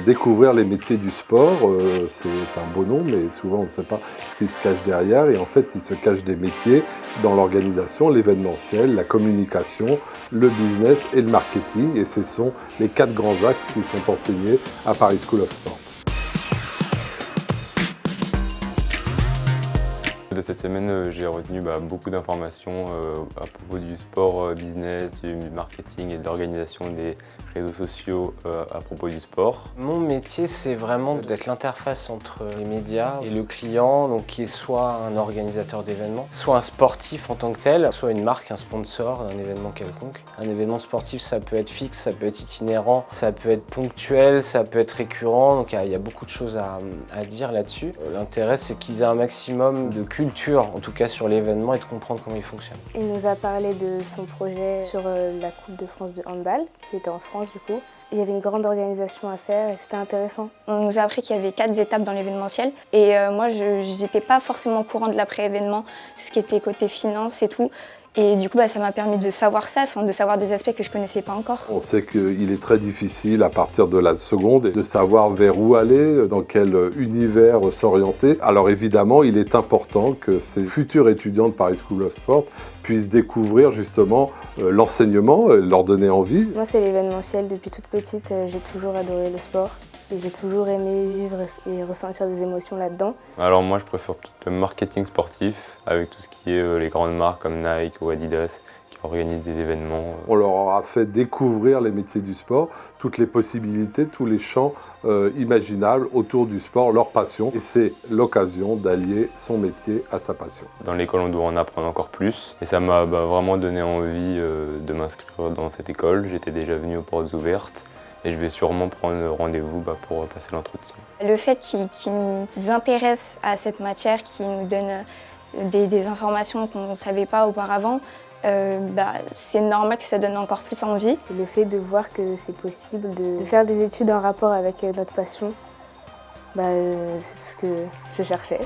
découvrir les métiers du sport. C'est un beau nom, mais souvent on ne sait pas ce qui se cache derrière. Et en fait, il se cache des métiers dans l'organisation, l'événementiel, la communication, le business et le marketing. Et ce sont les 4 grands axes qui sont enseignés à Paris School of Sport. De cette semaine, j'ai retenu beaucoup d'informations à propos du sport business, du marketing et de l'organisation des réseaux sociaux à propos du sport. Mon métier, c'est vraiment d'être l'interface entre les médias et le client, donc qui est soit un organisateur d'événements, soit un sportif en tant que tel, soit une marque, un sponsor d'un événement quelconque. Un événement sportif, ça peut être fixe, ça peut être itinérant, ça peut être ponctuel, ça peut être récurrent, donc il y a beaucoup de choses à dire là-dessus. L'intérêt, c'est qu'ils aient un maximum de culture, en tout cas sur l'événement, et de comprendre comment il fonctionne. Il nous a parlé de son projet sur la Coupe de France de handball, qui était en France du coup. Il y avait une grande organisation à faire et c'était intéressant. On nous a appris qu'il y avait 4 étapes dans l'événementiel et moi je n'étais pas forcément au courant de l'après-événement, tout ce qui était côté finance et tout. Et du coup, ça m'a permis de savoir ça, de savoir des aspects que je ne connaissais pas encore. On sait qu'il est très difficile à partir de la seconde de savoir vers où aller, dans quel univers s'orienter. Alors évidemment, il est important que ces futurs étudiants de Paris School of Sport puissent découvrir justement l'enseignement, leur donner envie. Moi, c'est l'événementiel. Depuis toute petite, j'ai toujours adoré le sport. Et j'ai toujours aimé vivre et ressentir des émotions là-dedans. Alors moi je préfère le marketing sportif avec tout ce qui est les grandes marques comme Nike ou Adidas qui organisent des événements. On leur a fait découvrir les métiers du sport, toutes les possibilités, tous les champs imaginables autour du sport, leur passion. Et c'est l'occasion d'allier son métier à sa passion. Dans l'école on doit en apprendre encore plus et ça m'a vraiment donné envie de m'inscrire dans cette école. J'étais déjà venu aux portes ouvertes. Et je vais sûrement prendre rendez-vous pour passer l'entretien. Le fait qu'ils nous intéressent à cette matière, qu'ils nous donnent des informations qu'on ne savait pas auparavant, c'est normal que ça donne encore plus envie. Et le fait de voir que c'est possible de faire des études en rapport avec notre passion, c'est tout ce que je cherchais.